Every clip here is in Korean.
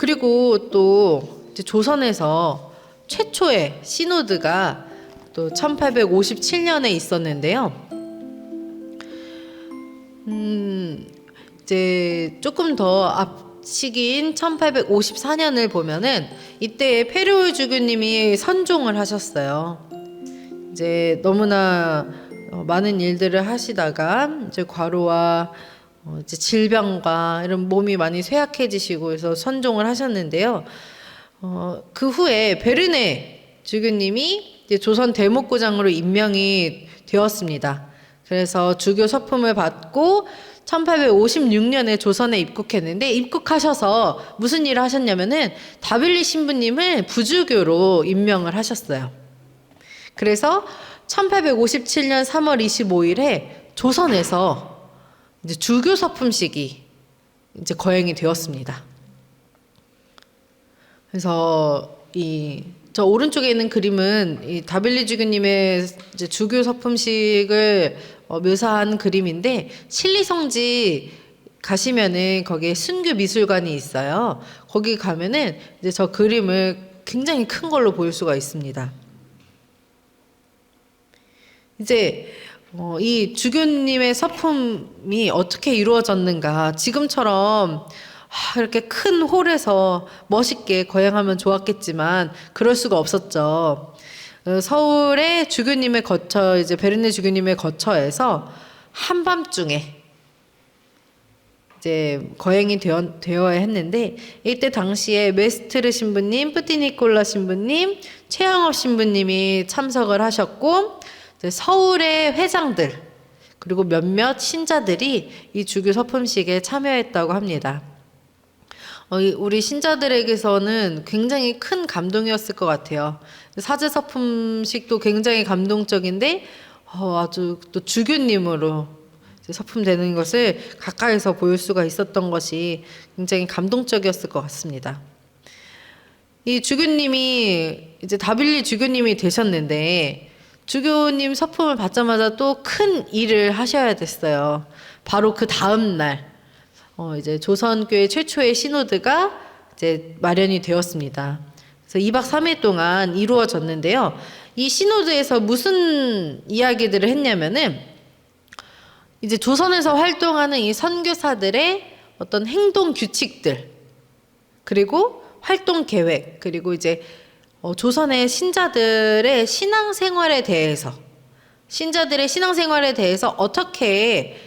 그리고 또 이제 조선에서 최초의 시노드가 또 1857년에 있었는데요. 이제 조금 더 앞 시기인 1854년을 보면은 이때 페르울 주교님이 선종을 하셨어요. 이제 너무나 많은 일들을 하시다가 이제 과로와 이제 질병과 이런 몸이 많이 쇠약해지시고 해서 선종을 하셨는데요. 그 후에 베르네 주교님이 이제 조선 대목구장으로 임명이 되었습니다. 그래서 주교 서품을 받고 1856년에 조선에 입국했는데, 입국하셔서 무슨 일을 하셨냐면은 다빌리 신부님을 부주교로 임명을 하셨어요. 그래서 1857년 3월 25일에 조선에서 이제 주교 서품식이 이제 거행이 되었습니다. 그래서 저 오른쪽에 있는 그림은 이 다빌리 주교님의 이제 주교 서품식을 묘사한 그림인데, 신리성지 가시면은 거기에 순교 미술관이 있어요. 거기 가면은 이제 저 그림을 굉장히 큰 걸로 볼 수가 있습니다. 이제 이 주교님의 서품이 어떻게 이루어졌는가, 지금처럼 이렇게 큰 홀에서 멋있게 거행하면 좋았겠지만 그럴 수가 없었죠. 서울의 주교님의 거처, 이제 베르네 주교님의 거처에서 한밤중에 이제 거행이 되어야 했는데, 이때 당시에 메스트르 신부님, 프티니콜라 신부님, 최양업 신부님이 참석을 하셨고, 이제 서울의 회장들 그리고 몇몇 신자들이 이 주교 서품식에 참여했다고 합니다. 우리 신자들에게서는 굉장히 큰 감동이었을 것 같아요. 사제 서품식도 굉장히 감동적인데 아주 또 주교님으로 서품되는 것을 가까이서 볼 수가 있었던 것이 굉장히 감동적이었을 것 같습니다. 이 주교님이 이제 다빌리 주교님이 되셨는데, 주교님 서품을 받자마자 또 큰 일을 하셔야 됐어요. 바로 그 다음 날 이제 조선교회 최초의 시노드가 이제 마련이 되었습니다. 그래서 2박 3일 동안 이루어졌는데요. 이 시노드에서 무슨 이야기들을 했냐면은, 이제 조선에서 활동하는 이 선교사들의 어떤 행동 규칙들, 그리고 활동 계획, 그리고 이제 조선의 신자들의 신앙생활에 대해서 어떻게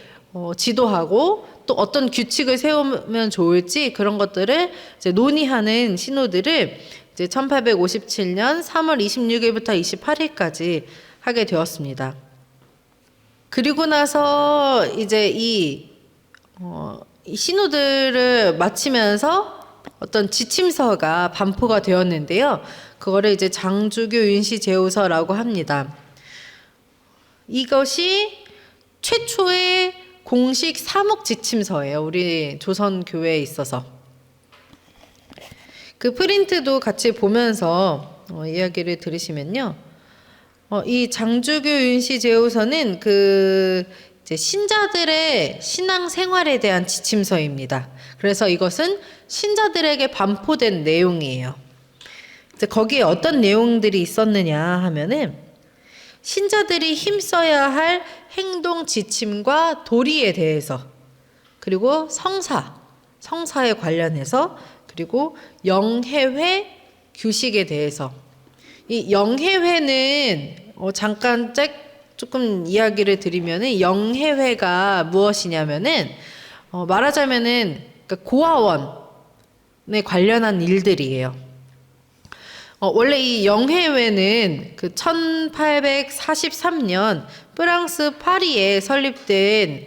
지도하고 또 어떤 규칙을 세우면 좋을지, 그런 것들을 이제 논의하는 시노드를 이제 1857년 3월 26일부터 28일까지 하게 되었습니다. 그리고 나서 이제 이 시노드를 마치면서 어떤 지침서가 반포가 되었는데요. 그거를 이제 장주교 윤시 제후서라고 합니다. 이것이 최초의 공식 사목 지침서예요. 우리 조선 교회에 있어서. 그 프린트도 같이 보면서 이야기를 들으시면요. 이 장주교 윤시 제후서는 그 이제 신자들의 신앙 생활에 대한 지침서입니다. 그래서 이것은 신자들에게 반포된 내용이에요. 이제 거기에 어떤 내용들이 있었느냐 하면은, 신자들이 힘써야 할 행동 지침과 도리에 대해서, 그리고 성사에 관련해서, 그리고 영해회 규식에 대해서. 이 영해회는 잠깐 조금 이야기를 드리면은, 영해회가 무엇이냐면은 말하자면은 그러니까 고아원에 관련한 일들이에요. 원래 이 영해회는 그 1843년 프랑스 파리에 설립된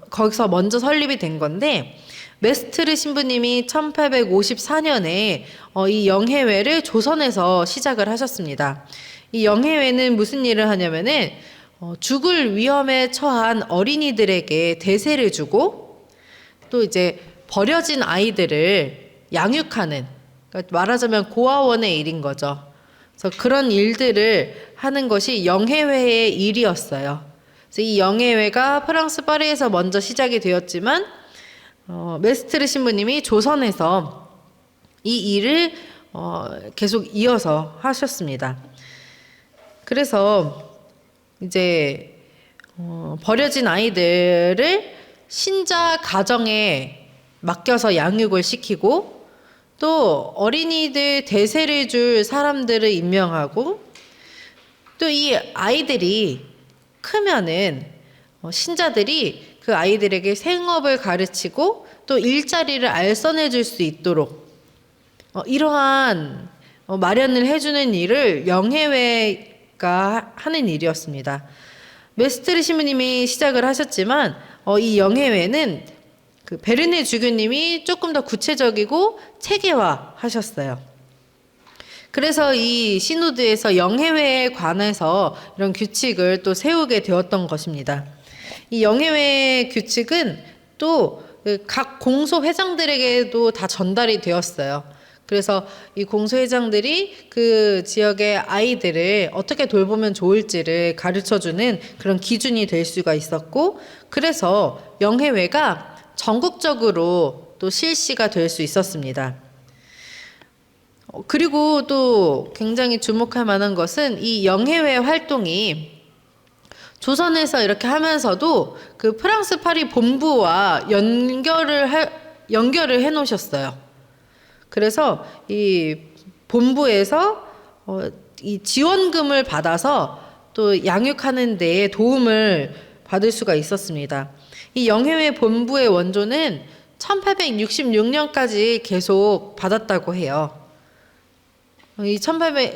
거기서 먼저 설립이 된 건데, 메스트르 신부님이 1854년에 이 영해회를 조선에서 시작을 하셨습니다. 이 영해회는 무슨 일을 하냐면은 죽을 위험에 처한 어린이들에게 대세를 주고, 또 이제 버려진 아이들을 양육하는, 그러니까 말하자면 고아원의 일인 거죠. 그래서 그런 일들을 하는 것이 영해회의 일이었어요. 그래서 이 영해회가 프랑스 파리에서 먼저 시작이 되었지만 메스트르 신부님이 조선에서 이 일을 계속 이어서 하셨습니다. 그래서 이제 버려진 아이들을 신자 가정에 맡겨서 양육을 시키고 또 어린이들 대세를 줄 사람들을 임명하고 또 이 아이들이 크면은 신자들이 그 아이들에게 생업을 가르치고 또 일자리를 알선해 줄 수 있도록 이러한 마련을 해주는 일을 영해회가 하는 일이었습니다. 메스트르 신부님이 시작을 하셨지만 이 영해회는 그 베르네 주교님이 조금 더 구체적이고 체계화 하셨어요. 그래서 이 시노드에서 영해회에 관해서 이런 규칙을 또 세우게 되었던 것입니다. 이 영해회 규칙은 또 각 공소회장들에게도 다 전달이 되었어요. 그래서 이 공소회장들이 그 지역의 아이들을 어떻게 돌보면 좋을지를 가르쳐주는 그런 기준이 될 수가 있었고, 그래서 영해회가 전국적으로 또 실시가 될 수 있었습니다. 그리고 또 굉장히 주목할 만한 것은 이 영해회 활동이 조선에서 이렇게 하면서도 그 프랑스 파리 본부와 연결을 해 놓으셨어요. 그래서 이 본부에서 이 지원금을 받아서 또 양육하는 데에 도움을 받을 수가 있었습니다. 이 영해회 본부의 원조는 1866년까지 계속 받았다고 해요.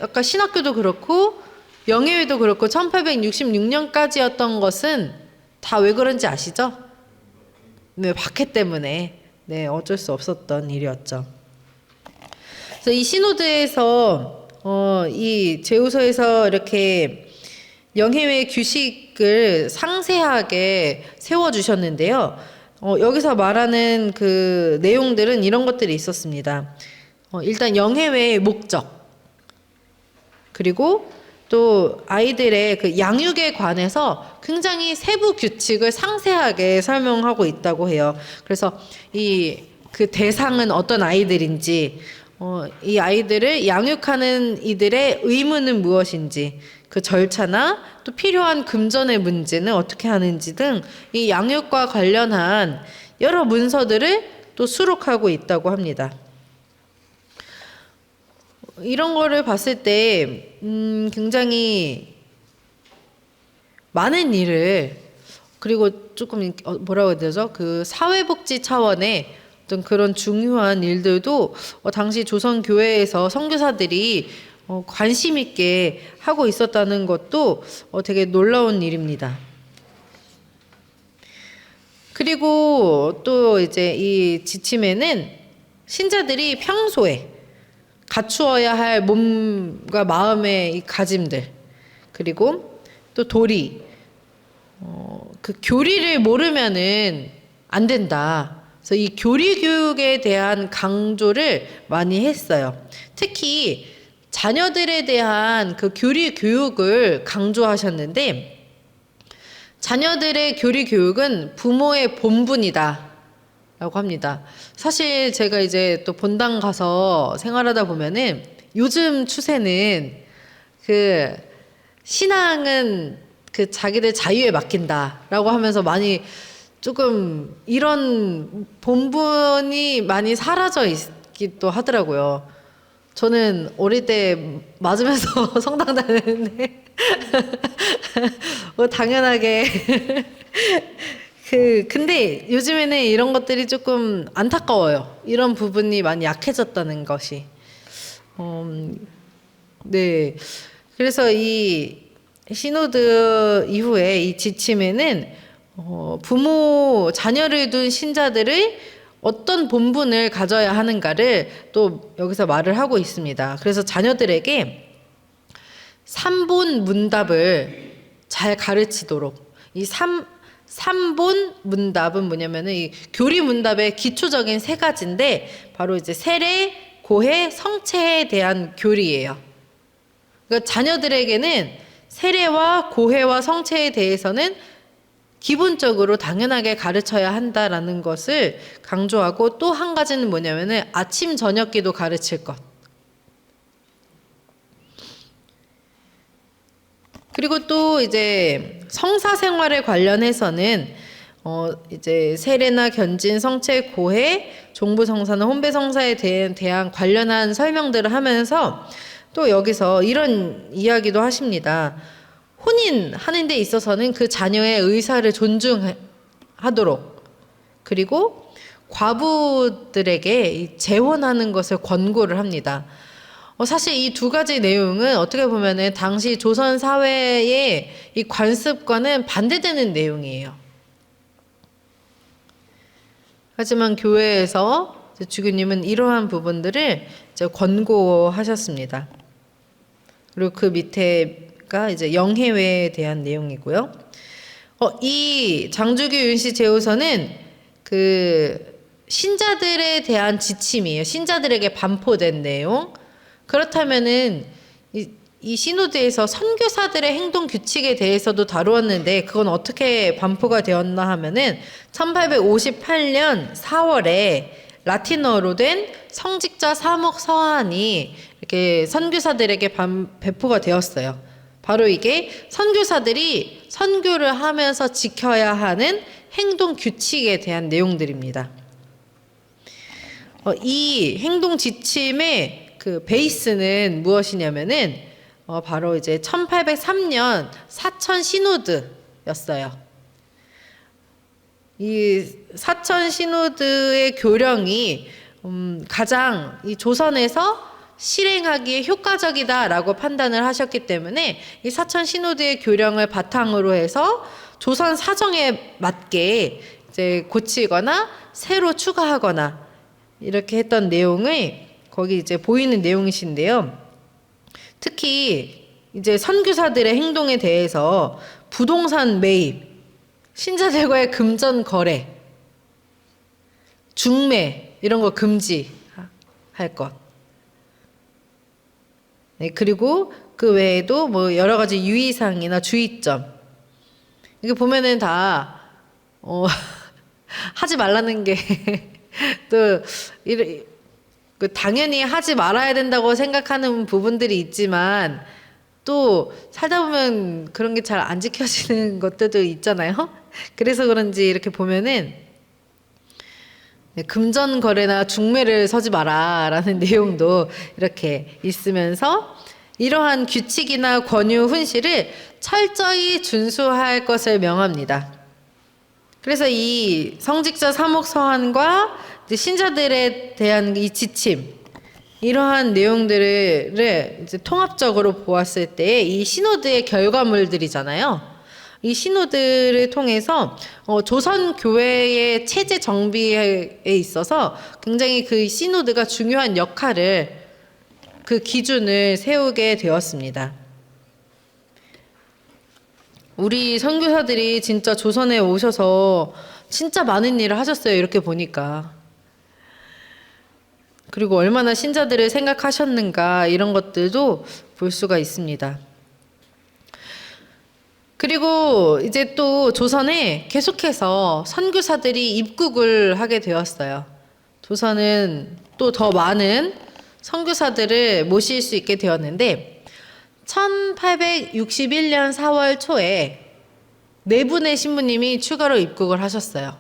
아까 신학교도 그렇고 영해회도 그렇고 1866년까지였던 것은 다 왜 그런지 아시죠? 네, 박해 때문에 어쩔 수 없었던 일이었죠. 그래서 이 시노드에서 이 제후서에서 이렇게 영해회 규칙을 상세하게 세워주셨는데요. 여기서 말하는 그 내용들은 이런 것들이 있었습니다. 일단 영해회의 목적, 그리고 또 아이들의 그 양육에 관해서 굉장히 세부 규칙을 상세하게 설명하고 있다고 해요. 그래서 그 대상은 어떤 아이들인지, 이 아이들을 양육하는 이들의 의무는 무엇인지, 그 절차나 또 필요한 금전의 문제는 어떻게 하는지 등 이 양육과 관련한 여러 문서들을 또 수록하고 있다고 합니다. 이런 거를 봤을 때 굉장히 많은 일을, 그리고 조금 뭐라고 해야 되죠? 그 사회복지 차원의 어떤 그런 중요한 일들도 당시 조선 교회에서 선교사들이 관심 있게 하고 있었다는 것도 되게 놀라운 일입니다. 그리고 또 이제 이 지침에는 신자들이 평소에 갖추어야 할 몸과 마음의 이 가짐들, 그리고 또 도리, 그 교리를 모르면은 안 된다. 그래서 이 교리 교육에 대한 강조를 많이 했어요. 특히 자녀들에 대한 그 교리 교육을 강조하셨는데, 자녀들의 교리 교육은 부모의 본분이다 라고 합니다. 사실 제가 이제 또 본당 가서 생활하다 보면은 요즘 추세는 그 신앙은 그 자기들 자유에 맡긴다라고 하면서 많이 조금 이런 본분이 많이 사라져 있기도 하더라고요. 저는 어릴 때 맞으면서 성당 다녔는데 당연하게 근데 요즘에는 이런 것들이 조금 안타까워요. 이런 부분이 많이 약해졌다는 것이. 네. 그래서 이 시노드 이후에 이 지침에는 부모, 자녀를 둔 신자들의 어떤 본분을 가져야 하는가를 또 여기서 말을 하고 있습니다. 그래서 자녀들에게 삼본 문답을 잘 가르치도록, 이 삼본 문답은 뭐냐면은 이 교리 문답의 기초적인 세 가지인데 바로 이제 세례, 고해, 성체에 대한 교리예요. 그러니까 자녀들에게는 세례와 고해와 성체에 대해서는 기본적으로 당연하게 가르쳐야 한다라는 것을 강조하고, 또 한 가지는 뭐냐면은 아침 저녁 기도 가르칠 것. 그리고 또 이제 성사 생활에 관련해서는 이제 세례나 견진, 성체, 고해, 종부 성사나 혼배 성사에 대한 관련한 설명들을 하면서 또 여기서 이런 이야기도 하십니다. 혼인하는 데 있어서는 그 자녀의 의사를 존중하도록, 그리고 과부들에게 재혼하는 것을 권고를 합니다. 사실 이 두 가지 내용은 어떻게 보면은 당시 조선 사회의 이 관습과는 반대되는 내용이에요. 하지만 교회에서 주교님은 이러한 부분들을 이제 권고하셨습니다. 그리고 그 밑에가 이제 영해회에 대한 내용이고요. 이 장주교 윤씨 제후서는 그 신자들에 대한 지침이에요. 신자들에게 반포된 내용. 그렇다면은 이 시노드에서 선교사들의 행동 규칙에 대해서도 다루었는데, 그건 어떻게 반포가 되었나 하면은 1858년 4월에 라틴어로 된 성직자 사목 서한이 이렇게 선교사들에게 배포가 되었어요. 바로 이게 선교사들이 선교를 하면서 지켜야 하는 행동 규칙에 대한 내용들입니다. 이 행동 지침의 그 베이스는 무엇이냐면은 바로 이제 1803년 사천 시노드였어요. 이 사천 시노드의 교령이 가장 이 조선에서 실행하기에 효과적이다라고 판단을 하셨기 때문에 이 사천 시노드의 교령을 바탕으로 해서 조선 사정에 맞게 이제 고치거나 새로 추가하거나 이렇게 했던 내용을 거기 이제 보이는 내용이신데요. 특히 이제 선교사들의 행동에 대해서 부동산 매입, 신자들과의 금전 거래, 중매 이런 거 금지할 것. 네, 그리고 그 외에도 뭐 여러 가지 유의사항이나 주의점. 이게 보면은 다 하지 말라는 게 또 당연히 하지 말아야 된다고 생각하는 부분들이 있지만, 또 살다 보면 그런 게 잘 안 지켜지는 것들도 있잖아요. 그래서 그런지 이렇게 보면은 금전 거래나 중매를 서지 마라라는 내용도 이렇게 있으면서 이러한 규칙이나 권유 훈시를 철저히 준수할 것을 명합니다. 그래서 이 성직자 사목 서한과 신자들에 대한 이 지침, 이러한 내용들을 이제 통합적으로 보았을 때 이 시노드의 결과물들이잖아요. 이 시노드를 통해서 조선 교회의 체제 정비에 있어서 굉장히 그 시노드가 중요한 역할을, 그 기준을 세우게 되었습니다. 우리 선교사들이 진짜 조선에 오셔서 진짜 많은 일을 하셨어요. 이렇게 보니까. 그리고 얼마나 신자들을 생각하셨는가, 이런 것들도 볼 수가 있습니다. 그리고 이제 또 조선에 계속해서 선교사들이 입국을 하게 되었어요. 조선은 또 더 많은 선교사들을 모실 수 있게 되었는데, 1861년 4월 초에 4분의 신부님이 추가로 입국을 하셨어요.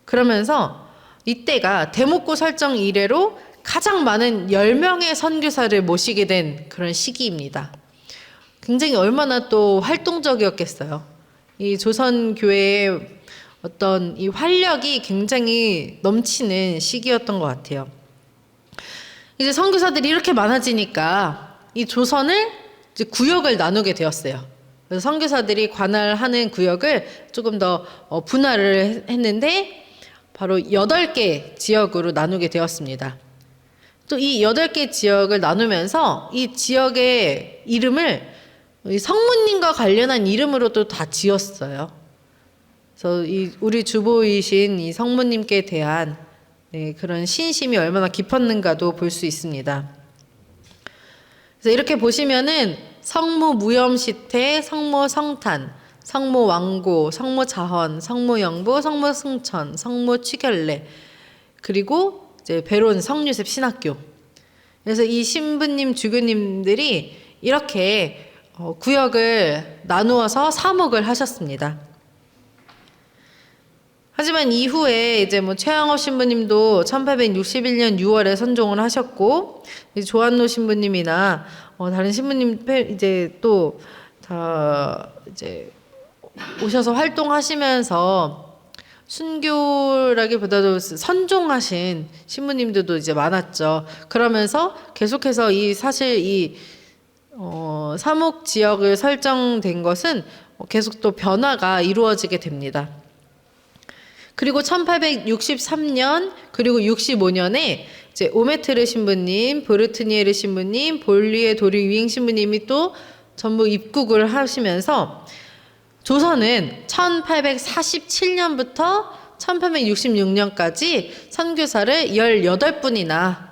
그러면서 이때가 대목고 설정 이래로 가장 많은 10명의 선교사를 모시게 된 그런 시기입니다. 굉장히 얼마나 또 활동적이었겠어요. 이 조선교회의 어떤 이 활력이 굉장히 넘치는 시기였던 것 같아요. 이제 선교사들이 이렇게 많아지니까 이 조선을 이제 구역을 나누게 되었어요. 그래서 선교사들이 관할하는 구역을 조금 더 분할을 했는데, 바로 8개 지역으로 나누게 되었습니다. 또 이 8개 지역을 나누면서 이 지역의 이름을 성모님과 관련한 이름으로 또 다 지었어요. 그래서 우리 주보이신 이 성모님께 대한 그런 신심이 얼마나 깊었는가도 볼 수 있습니다. 그래서 이렇게 보시면은 성모 무염시태, 성모 성탄, 성모 왕고, 성모 자헌, 성모 영부, 성모 승천, 성모 취결례, 그리고 이제 베론 성유셉 신학교. 그래서 이 신부님, 주교님들이 이렇게 구역을 나누어서 사목을 하셨습니다. 하지만 이후에 이제 뭐 최양호 신부님도 1861년 6월에 선종을 하셨고, 조한노 신부님이나 다른 신부님 이제 또 다 이제 오셔서 활동하시면서 순교라기보다도 선종하신 신부님들도 이제 많았죠. 그러면서 계속해서 사실 이 사목 지역을 설정된 것은 계속 또 변화가 이루어지게 됩니다. 그리고 1863년 그리고 65년에 이제 오메트르 신부님, 브르트니에르 신부님, 볼리에 도리 위잉 신부님이 또 전부 입국을 하시면서 조선은 1847년부터 1866년까지 선교사를 18분이나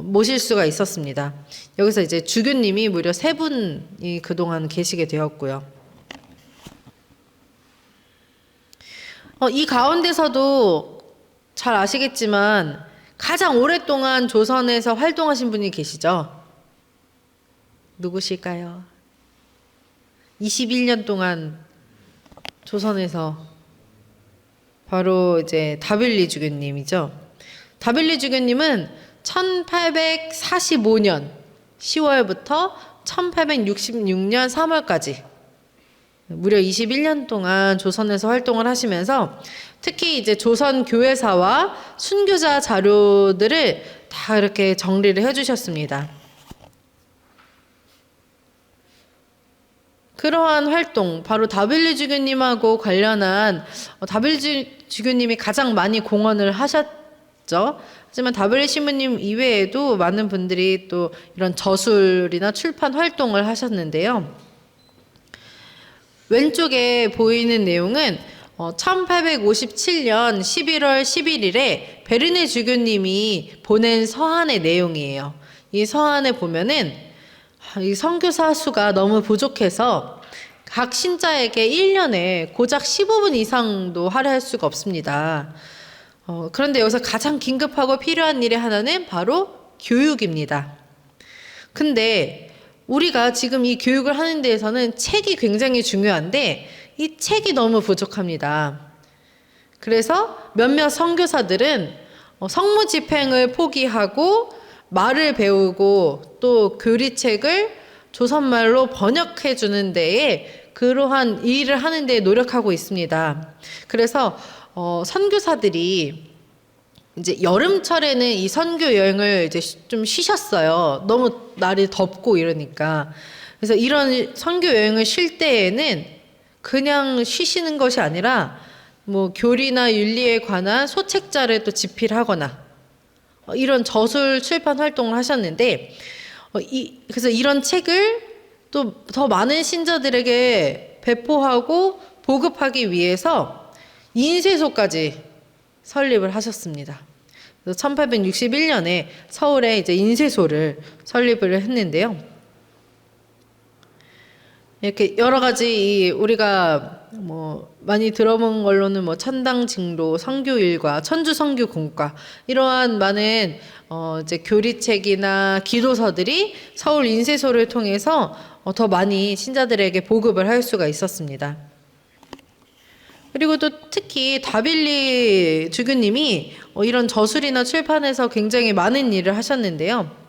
모실 수가 있었습니다. 여기서 이제 주교님이 무려 3분이 그동안 계시게 되었고요. 이 가운데서도 잘 아시겠지만 가장 오랫동안 조선에서 활동하신 분이 계시죠? 누구실까요? 21년 동안 조선에서 바로 이제 다빌리 주교님이죠. 다빌리 주교님은 1845년 10월부터 1866년 3월까지 무려 21년 동안 조선에서 활동을 하시면서 특히 이제 조선 교회사와 순교자 자료들을 다 이렇게 정리를 해주셨습니다. 그러한 활동, 바로 다빌리 주교님하고 관련한 다빌리 주교님이 가장 많이 공헌을 하셨죠. 하지만 다빌리 신부님 이외에도 많은 분들이 또 이런 저술이나 출판 활동을 하셨는데요. 왼쪽에 보이는 내용은 1857년 11월 11일에 베르네 주교님이 보낸 서한의 내용이에요. 이 서한에 보면은 이 선교사 수가 너무 부족해서 각 신자에게 1년에 고작 15분 이상도 할애할 수가 없습니다. 그런데 여기서 가장 긴급하고 필요한 일의 하나는 바로 교육입니다. 근데 우리가 지금 이 교육을 하는 데에서는 책이 굉장히 중요한데 이 책이 너무 부족합니다. 그래서 몇몇 선교사들은 성무 집행을 포기하고 말을 배우고 또 교리책을 조선말로 번역해 주는 데에 그러한 일을 하는 데에 노력하고 있습니다. 그래서 선교사들이 이제 여름철에는 이 선교 여행을 이제 좀 쉬셨어요. 너무 날이 덥고 이러니까. 그래서 이런 선교 여행을 쉴 때에는 그냥 쉬시는 것이 아니라 뭐 교리나 윤리에 관한 소책자를 또 집필하거나 이런 저술 출판 활동을 하셨는데 그래서 이런 책을 또 더 많은 신자들에게 배포하고 보급하기 위해서 인쇄소까지 설립을 하셨습니다. 그래서 1861년에 서울에 이제 인쇄소를 설립을 했는데요. 이렇게 여러 가지 우리가 뭐 많이 들어본 걸로는 뭐 천당징로, 선교일과, 천주선교공과 이러한 많은 이제 교리책이나 기도서들이 서울 인쇄소를 통해서 더 많이 신자들에게 보급을 할 수가 있었습니다. 그리고 또 특히 다빌리 주교님이 이런 저술이나 출판에서 굉장히 많은 일을 하셨는데요.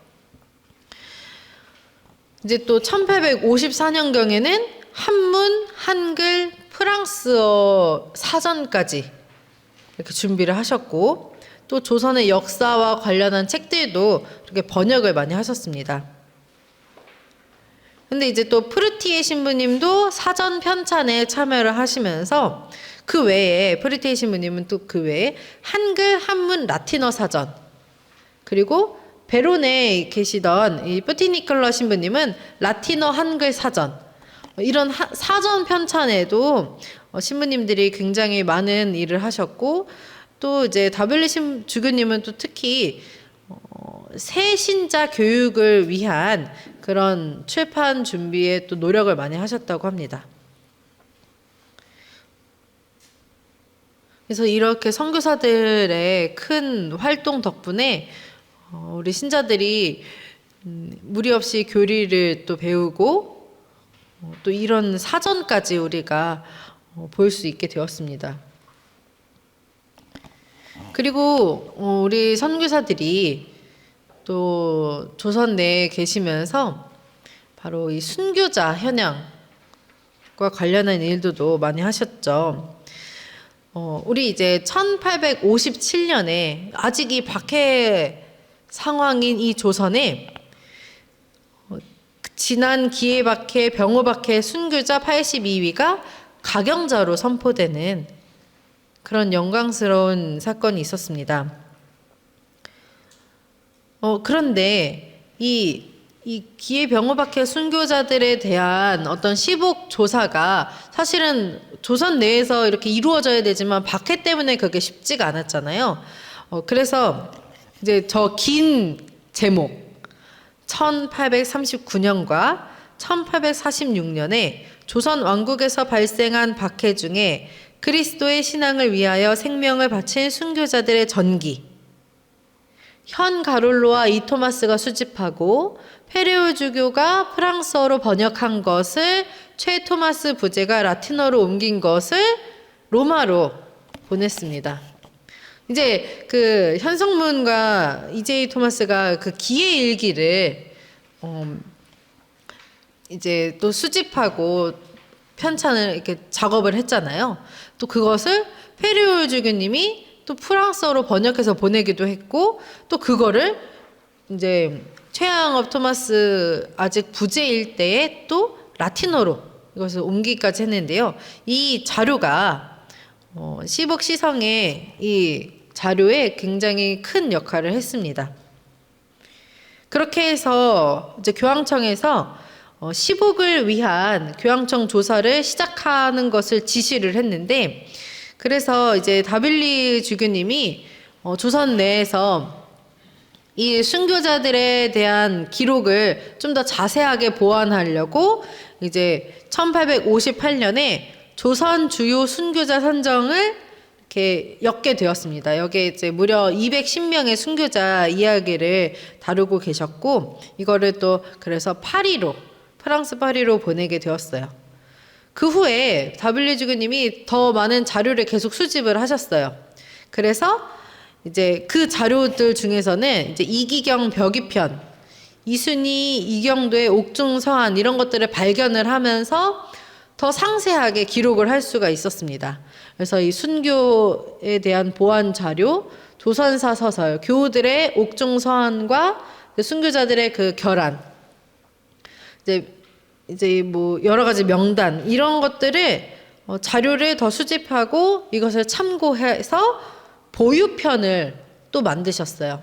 이제 또 1854년경에는 한문, 한글, 프랑스어 사전까지 이렇게 준비를 하셨고 또 조선의 역사와 관련한 책들도 이렇게 번역을 많이 하셨습니다. 근데 이제 또 프르티에 신부님도 사전 편찬에 참여를 하시면서 그 외에 프르티에 신부님은 또 그 외에 한글, 한문, 라틴어 사전 그리고 베론에 계시던 이 뿌티니클러 신부님은 라틴어 한글 사전 이런 사전 편찬에도 신부님들이 굉장히 많은 일을 하셨고 또 이제 다빌리 주교님은 또 특히 새 신자 교육을 위한 그런 출판 준비에 또 노력을 많이 하셨다고 합니다. 그래서 이렇게 선교사들의 큰 활동 덕분에 우리 신자들이 무리 없이 교리를 또 배우고 또 이런 사전까지 우리가 볼 수 있게 되었습니다. 그리고 우리 선교사들이 또 조선 내에 계시면서 바로 이 순교자 현양과 관련한 일들도 많이 하셨죠. 우리 이제 1857년에 아직 이 박해 상황인 이 조선에 지난 기해박해, 병호박해 순교자 82위가 가경자로 선포되는 그런 영광스러운 사건이 있었습니다. 그런데 이 기해병호박해 순교자들에 대한 어떤 시복 조사가 사실은 조선 내에서 이렇게 이루어져야 되지만 박해 때문에 그게 쉽지가 않았잖아요. 그래서 이제 저 긴 제목 1839년과 1846년에 조선 왕국에서 발생한 박해 중에 그리스도의 신앙을 위하여 생명을 바친 순교자들의 전기, 현 가롤로와 이 토마스가 수집하고 페레오주교가 프랑스어로 번역한 것을 최 토마스 부제가 라틴어로 옮긴 것을 로마로 보냈습니다. 이제 그 현성문과 이제이 토마스가 그 기의 일기를 이제 또 수집하고 편찬을 이렇게 작업을 했잖아요. 또 그것을 페레오주교님이 또 프랑스어로 번역해서 보내기도 했고 또 그거를 이제 최양업 토마스 아직 부재일 때에 또 라틴어로 이것을 옮기기까지 했는데요. 이 자료가 시복 시성의 이 자료에 굉장히 큰 역할을 했습니다. 그렇게 해서 이제 교황청에서 시복을 위한 교황청 조사를 시작하는 것을 지시를 했는데 그래서 이제 다빌리 주교님이 조선 내에서 이 순교자들에 대한 기록을 좀 더 자세하게 보완하려고 이제 1858년에 조선 주요 순교자 선정을 이렇게 엮게 되었습니다. 여기에 이제 무려 210명의 순교자 이야기를 다루고 계셨고 이거를 또 그래서 파리로 프랑스 파리로 보내게 되었어요. 그 후에 다빌리 주교님이 더 많은 자료를 계속 수집을 하셨어요. 그래서 이제 그 자료들 중에서는 이제 이기경 벽이편, 이순희 이경도의 옥중서한 이런 것들을 발견을 하면서 더 상세하게 기록을 할 수가 있었습니다. 그래서 이 순교에 대한 보완 자료, 조선사 서설, 교우들의 옥중서한과 순교자들의 그 결안, 이제 뭐 여러 가지 명단 이런 것들을 자료를 더 수집하고 이것을 참고해서 보유편을 또 만드셨어요.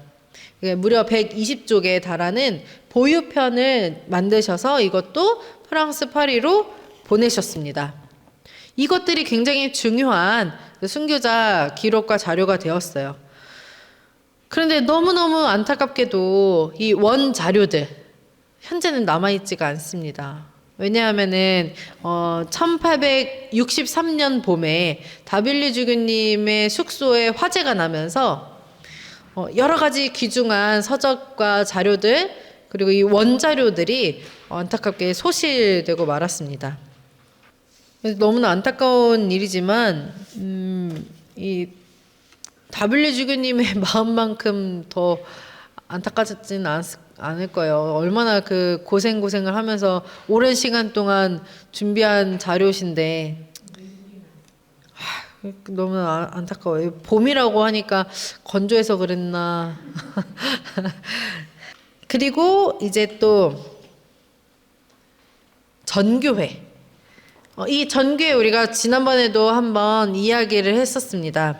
무려 120쪽에 달하는 보유편을 만드셔서 이것도 프랑스 파리로 보내셨습니다. 이것들이 굉장히 중요한 순교자 기록과 자료가 되었어요. 그런데 너무너무 안타깝게도 이 원 자료들 현재는 남아있지가 않습니다. 왜냐하면은 1863년 봄에 다빌리 주교님의 숙소에 화재가 나면서 여러 가지 귀중한 서적과 자료들 그리고 이 원자료들이 안타깝게 소실되고 말았습니다. 너무나 안타까운 일이지만 이 다빌리 주교님의 마음만큼 더 안타깝지는 않을 거예요. 얼마나 그 고생을 하면서 오랜 시간 동안 준비한 자료신데 너무 안타까워요. 봄이라고 하니까 건조해서 그랬나. 그리고 이제 또 전교회. 이 전교회 우리가 지난번에도 한번 이야기를 했었습니다.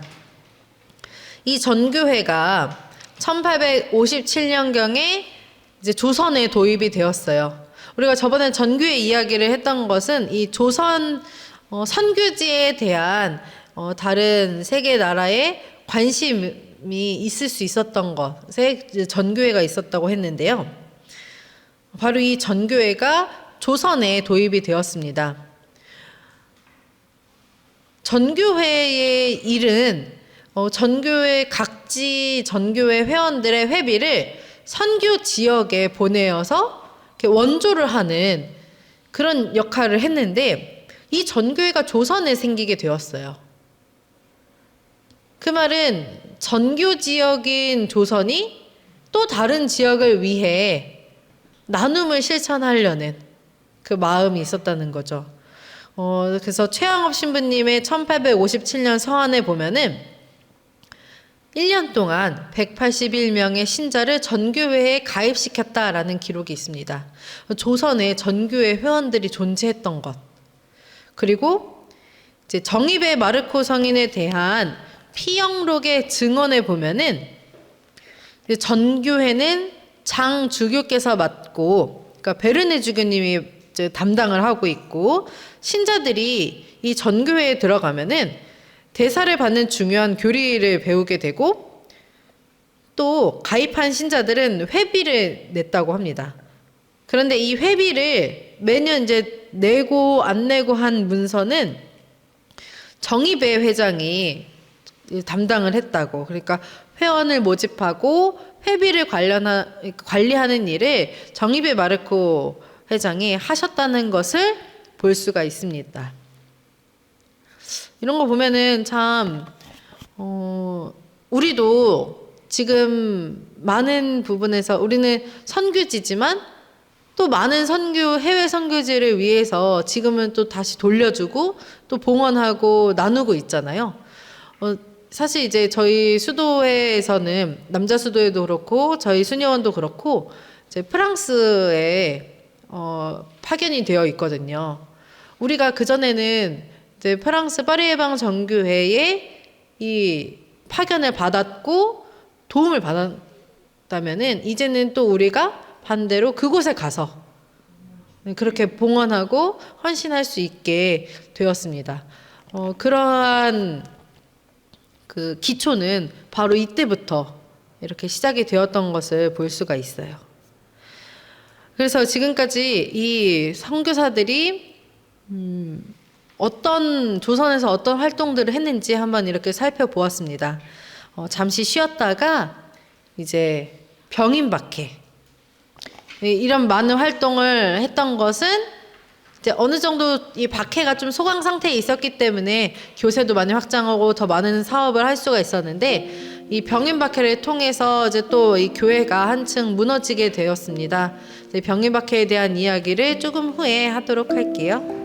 이 전교회가 1857년경에 이제 조선에 도입이 되었어요. 우리가 저번에 전교회 이야기를 했던 것은 이 조선 선교지에 대한 다른 세계 나라의 관심이 있을 수 있었던 것에 전교회가 있었다고 했는데요. 바로 이 전교회가 조선에 도입이 되었습니다. 전교회의 일은 전교회 각지 전교회 회원들의 회비를 선교 지역에 보내어서 이렇게 원조를 하는 그런 역할을 했는데 이 전교회가 조선에 생기게 되었어요. 그 말은 전교 지역인 조선이 또 다른 지역을 위해 나눔을 실천하려는 그 마음이 있었다는 거죠. 그래서 최양업 신부님의 1857년 서한에 보면은 1년 동안 181명의 신자를 전교회에 가입시켰다라는 기록이 있습니다. 조선에 전교회 회원들이 존재했던 것. 그리고 이제 정입의 마르코 성인에 대한 피영록의 증언에 보면은 전교회는 장 주교께서 맡고, 그러니까 베르네 주교님이 이제 담당을 하고 있고, 신자들이 이 전교회에 들어가면은 대사를 받는 중요한 교리를 배우게 되고, 또 가입한 신자들은 회비를 냈다고 합니다. 그런데 이 회비를 매년 이제 내고 안 내고 한 문서는 정의배 회장이 담당을 했다고. 그러니까 회원을 모집하고 회비를 관리하는 일을 정의배 마르코 회장이 하셨다는 것을 볼 수가 있습니다. 이런 거 보면은 참 우리도 지금 많은 부분에서 우리는 선교지지만 또 많은 해외 선교지를 위해서 지금은 또 다시 돌려주고 또 봉헌하고 나누고 있잖아요. 사실 이제 저희 수도회에서는 남자 수도회도 그렇고 저희 수녀원도 그렇고 이제 프랑스에 파견이 되어 있거든요. 우리가 그전에는 이제 프랑스 파리 예방 정교회에 이 파견을 받았고 도움을 받았다면은 이제는 또 우리가 반대로 그곳에 가서 그렇게 봉헌하고 헌신할 수 있게 되었습니다. 그러한 그 기초는 바로 이때부터 이렇게 시작이 되었던 것을 볼 수가 있어요. 그래서 지금까지 이 선교사들이 조선에서 어떤 활동들을 했는지 한번 이렇게 살펴보았습니다. 잠시 쉬었다가 이제 병임박해 이런 많은 활동을 했던 것은 이제 어느 정도 이 박해가 좀 소강 상태에 있었기 때문에 교세도 많이 확장하고 더 많은 사업을 할 수가 있었는데 이 병임박해를 통해서 이제 또 이 교회가 한층 무너지게 되었습니다. 병임박해에 대한 이야기를 조금 후에 하도록 할게요.